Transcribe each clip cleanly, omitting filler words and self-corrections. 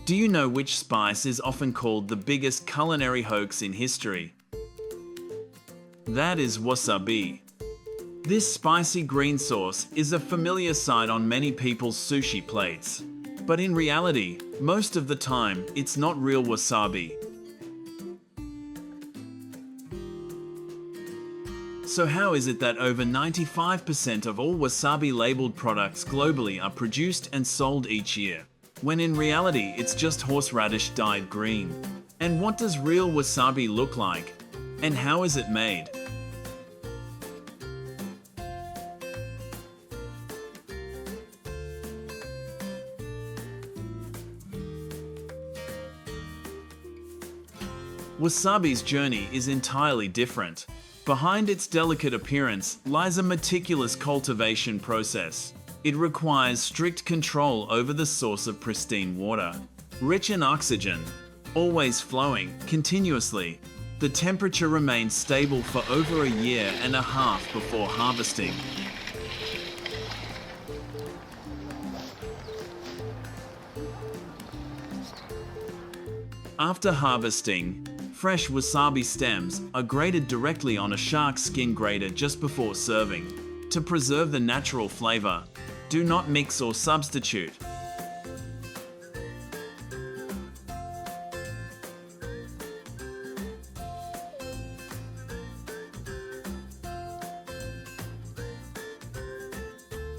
Do you know which spice is often called the biggest culinary hoax in history? That is wasabi. This spicy green sauce is a familiar sight on many people's sushi plates. But in reality, most of the time, it's not real wasabi. So how is it that over 95% of all wasabi-labeled products globally are produced and sold each year, when in reality it's just horseradish dyed green? And what does real wasabi look like? And how is it made? Wasabi's journey is entirely different. Behind its delicate appearance lies a meticulous cultivation process. It requires strict control over the source of pristine water, rich in oxygen, always flowing continuously. The temperature remains stable for over a year and a half before harvesting. After harvesting, fresh wasabi stems are grated directly on a shark skin grater just before serving. To preserve the natural flavor, do not mix or substitute.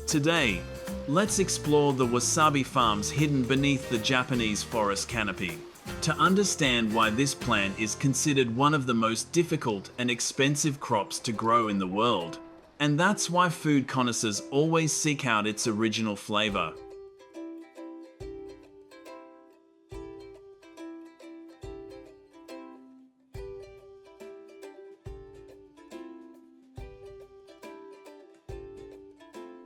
Today, let's explore the wasabi farms hidden beneath the Japanese forest canopy. To understand why this plant is considered one of the most difficult and expensive crops to grow in the world. And that's why food connoisseurs always seek out its original flavor.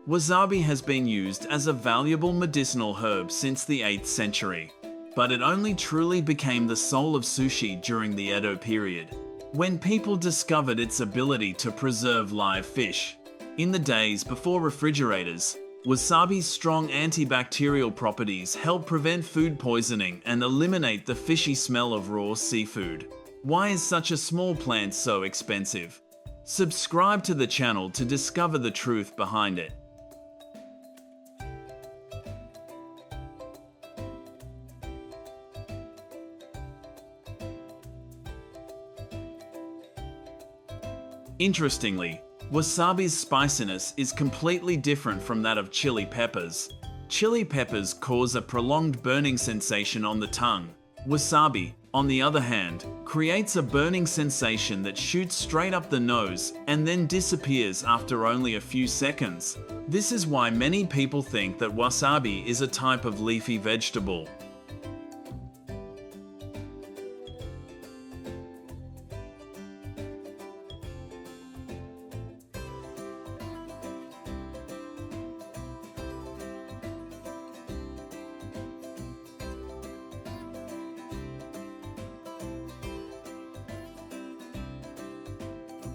Wasabi has been used as a valuable medicinal herb since the 8th century. But it only truly became the soul of sushi during the Edo period, when people discovered its ability to preserve live fish. In the days before refrigerators, wasabi's strong antibacterial properties help prevent food poisoning and eliminate the fishy smell of raw seafood. Why is such a small plant so expensive? Subscribe to the channel to discover the truth behind it. Interestingly, wasabi's spiciness is completely different from that of chili peppers. Chili peppers cause a prolonged burning sensation on the tongue. Wasabi, on the other hand, creates a burning sensation that shoots straight up the nose and then disappears after only a few seconds. This is why many people think that wasabi is a type of leafy vegetable.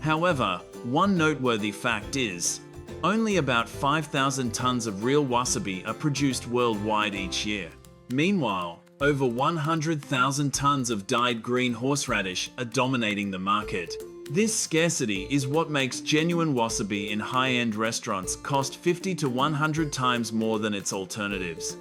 However, one noteworthy fact is, only about 5,000 tons of real wasabi are produced worldwide each year. Meanwhile, over 100,000 tons of dyed green horseradish are dominating the market. This scarcity is what makes genuine wasabi in high-end restaurants cost 50 to 100 times more than its alternatives.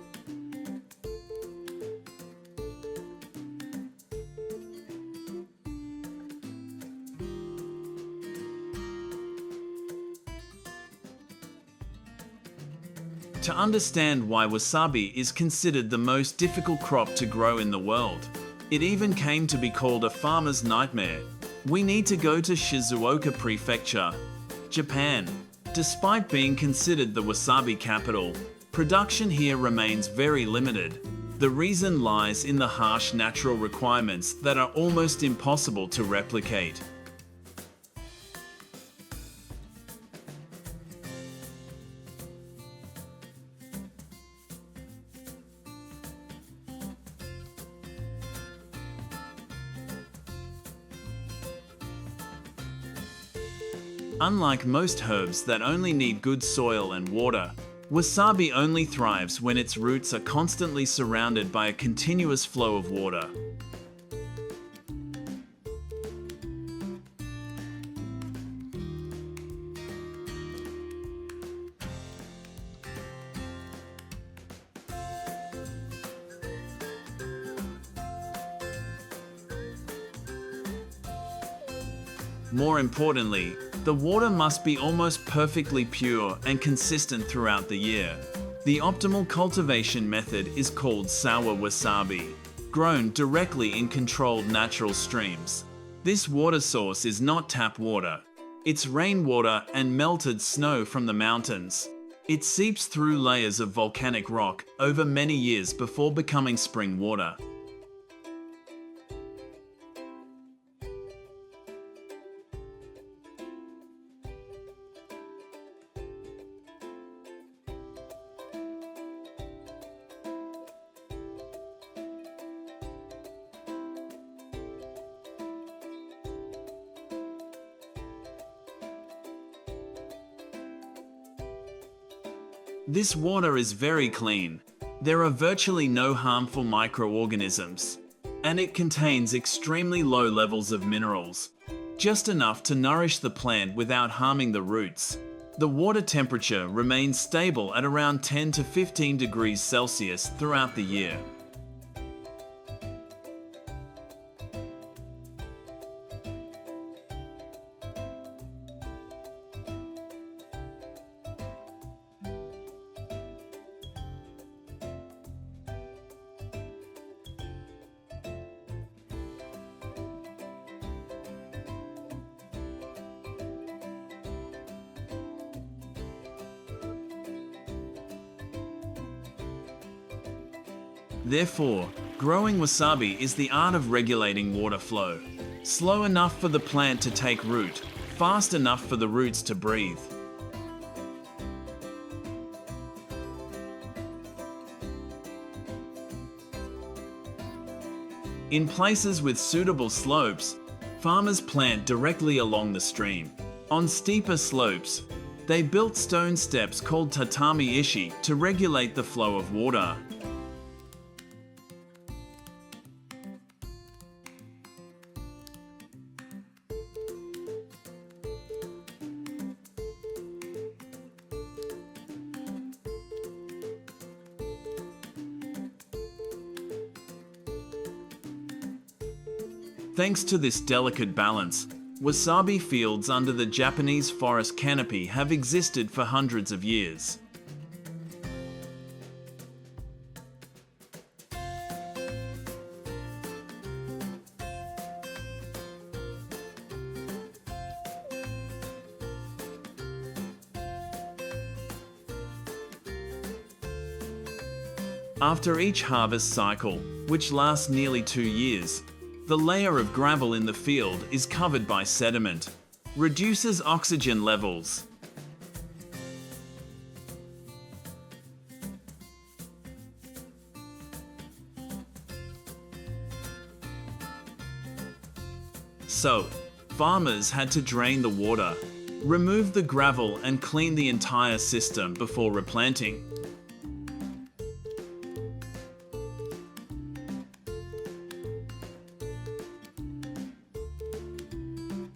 To understand why wasabi is considered the most difficult crop to grow in the world, it even came to be called a farmer's nightmare, we need to go to Shizuoka Prefecture, Japan. Despite being considered the wasabi capital, production here remains very limited. The reason lies in the harsh natural requirements that are almost impossible to replicate. Unlike most herbs that only need good soil and water, Wasabi only thrives when its roots are constantly surrounded by a continuous flow of water. More importantly, the water must be almost perfectly pure and consistent throughout the year. The optimal cultivation method is called sour wasabi, grown directly in controlled natural streams. This water source is not tap water. It's rainwater and melted snow from the mountains. It seeps through layers of volcanic rock over many years before becoming spring water. This water is very clean. There are virtually no harmful microorganisms, and it contains extremely low levels of minerals, just enough to nourish the plant without harming the roots. The water temperature remains stable at around 10 to 15 degrees Celsius throughout the year. Therefore, growing wasabi is the art of regulating water flow. Slow enough for the plant to take root, fast enough for the roots to breathe. In places with suitable slopes, farmers plant directly along the stream. On steeper slopes, they built stone steps called tatami ishi to regulate the flow of water. Thanks to this delicate balance, wasabi fields under the Japanese forest canopy have existed for hundreds of years. After each harvest cycle, which lasts nearly 2 years, the layer of gravel in the field is covered by sediment, reduces oxygen levels. So, farmers had to drain the water, remove the gravel and clean the entire system before replanting.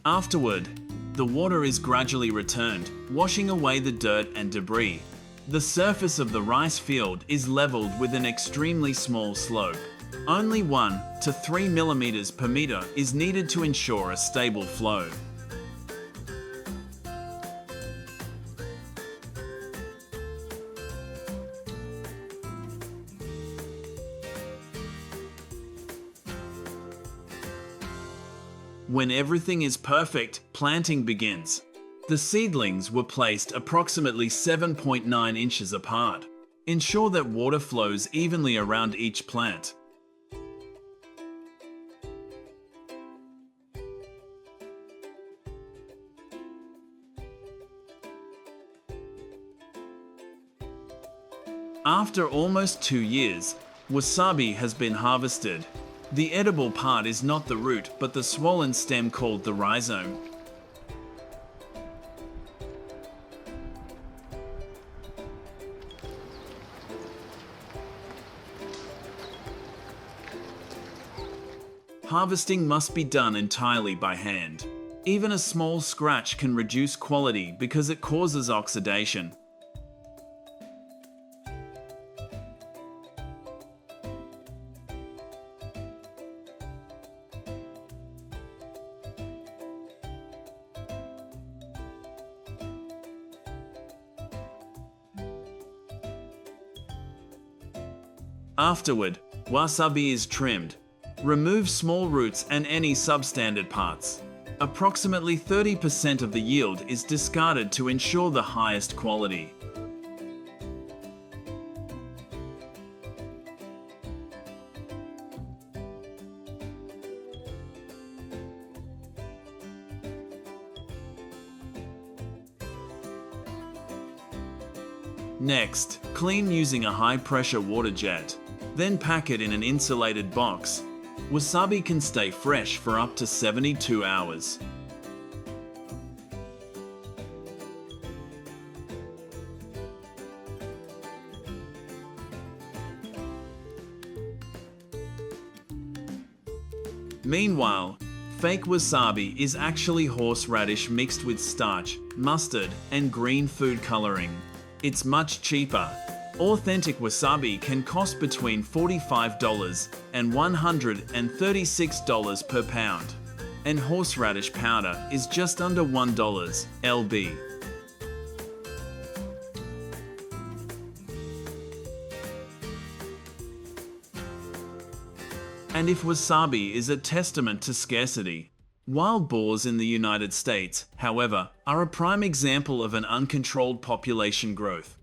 Afterward, the water is gradually returned, washing away the dirt and debris. The surface of the rice field is leveled with an extremely small slope. Only 1 to 3 millimeters per meter is needed to ensure a stable flow. When everything is perfect, planting begins. The seedlings were placed approximately 7.9 inches apart. Ensure that water flows evenly around each plant. After almost 2 years, wasabi has been harvested. The edible part is not the root, but the swollen stem called the rhizome. Harvesting must be done entirely by hand. Even a small scratch can reduce quality because it causes oxidation. Afterward, wasabi is trimmed. Remove small roots and any substandard parts. Approximately 30% of the yield is discarded to ensure the highest quality. Next, clean using a high-pressure water jet. Then pack it in an insulated box. Wasabi can stay fresh for up to 72 hours. Meanwhile, fake wasabi is actually horseradish mixed with starch, mustard, and green food coloring. It's much cheaper. Authentic wasabi can cost between $45 and $136 per pound, and horseradish powder is just under $1 lb. And if wasabi is a testament to scarcity, wild boars in the United States, however, are a prime example of an uncontrolled population growth.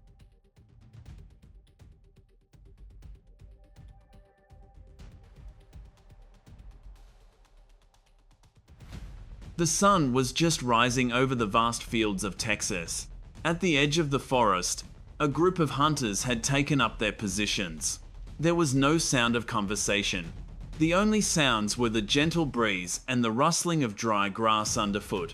The sun was just rising over the vast fields of Texas. At the edge of the forest, a group of hunters had taken up their positions. There was no sound of conversation. The only sounds were the gentle breeze and the rustling of dry grass underfoot.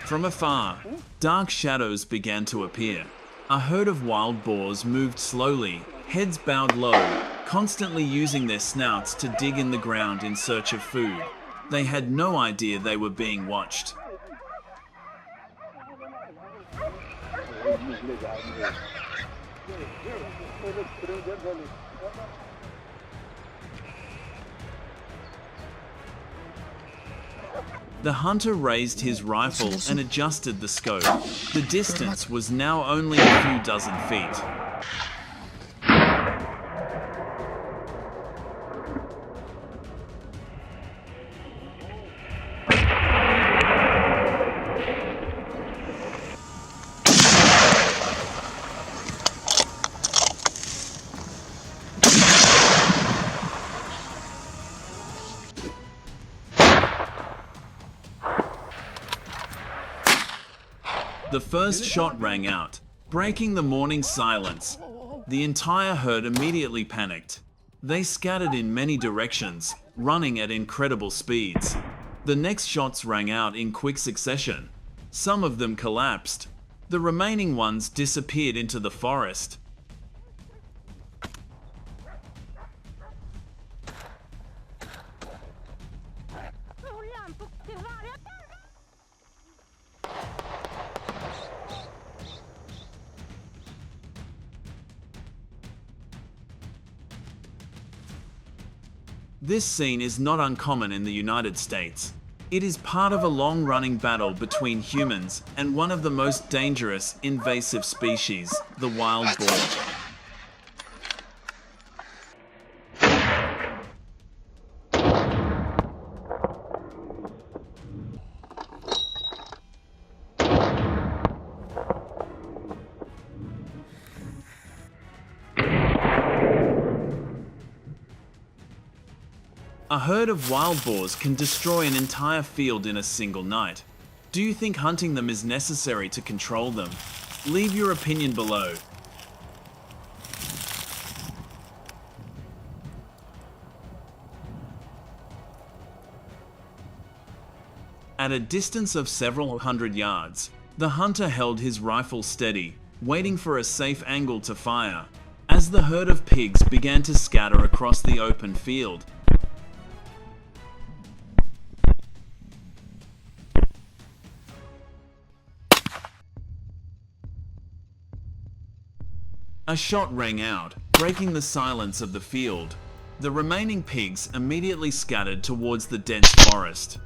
From afar, dark shadows began to appear. A herd of wild boars moved slowly, heads bowed low, constantly using their snouts to dig in the ground in search of food. They had no idea they were being watched. The hunter raised his rifle and adjusted the scope. The distance was now only a few dozen feet. The first shot rang out, breaking the morning silence. The entire herd immediately panicked. They scattered in many directions, running at incredible speeds. The next shots rang out in quick succession. Some of them collapsed. The remaining ones disappeared into the forest. This scene is not uncommon in the United States. It is part of a long-running battle between humans and one of the most dangerous, invasive species, the wild boar. A herd of wild boars can destroy an entire field in a single night. Do you think hunting them is necessary to control them? Leave your opinion below. At a distance of several hundred yards, the hunter held his rifle steady, waiting for a safe angle to fire. As the herd of pigs began to scatter across the open field, a shot rang out, breaking the silence of the field. The remaining pigs immediately scattered towards the dense forest.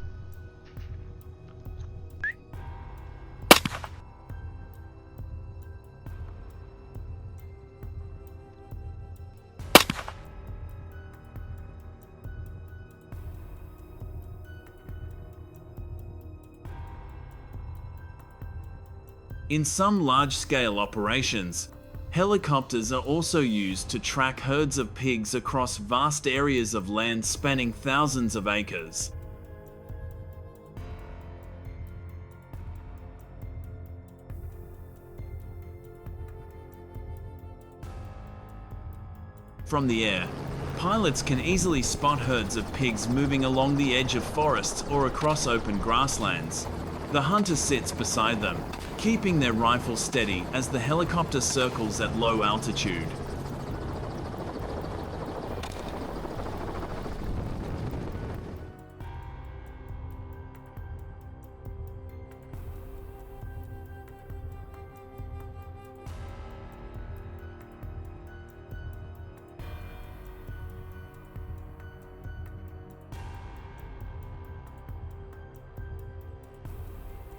In some large-scale operations, helicopters are also used to track herds of pigs across vast areas of land spanning thousands of acres. From the air, pilots can easily spot herds of pigs moving along the edge of forests or across open grasslands. The hunter sits beside them, keeping their rifle steady as the helicopter circles at low altitude.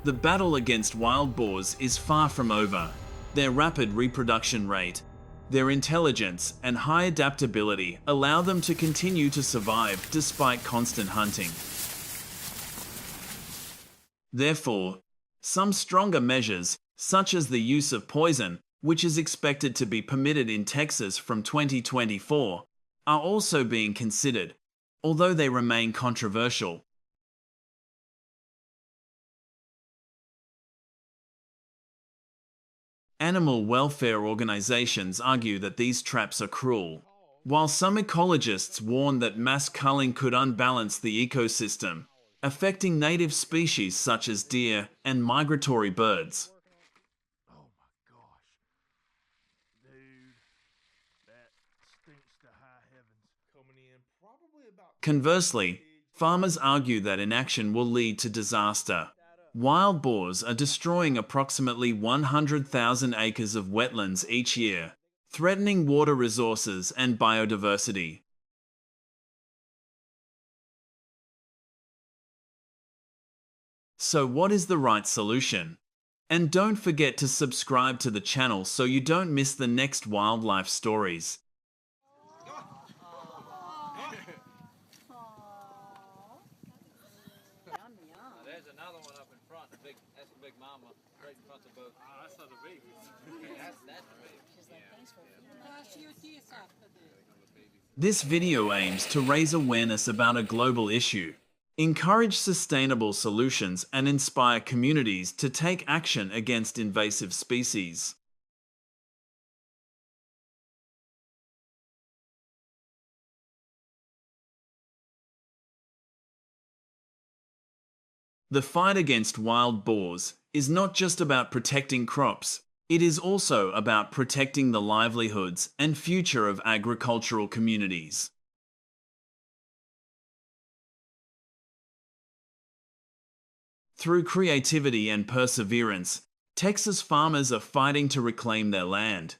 The battle against wild boars is far from over. Their rapid reproduction rate, their intelligence, and high adaptability allow them to continue to survive despite constant hunting. Therefore, some stronger measures, such as the use of poison, which is expected to be permitted in Texas from 2024, are also being considered, although they remain controversial. Animal welfare organizations argue that these traps are cruel, while some ecologists warn that mass culling could unbalance the ecosystem, affecting native species such as deer and migratory birds. Oh my gosh. Dude, that stinks to high heavens. Coming in probably about... Conversely, farmers argue that inaction will lead to disaster. Wild boars are destroying approximately 100,000 acres of wetlands each year, threatening water resources and biodiversity. So what is the right solution? And don't forget to subscribe to the channel so you don't miss the next wildlife stories. There's another one up in front. That's a big mama, right in front of both. Ah, that's not the babies. That's the baby. This video aims to raise awareness about a global issue, encourage sustainable solutions, and inspire communities to take action against invasive species. The fight against wild boars is not just about protecting crops, it is also about protecting the livelihoods and future of agricultural communities. Through creativity and perseverance, Texas farmers are fighting to reclaim their land.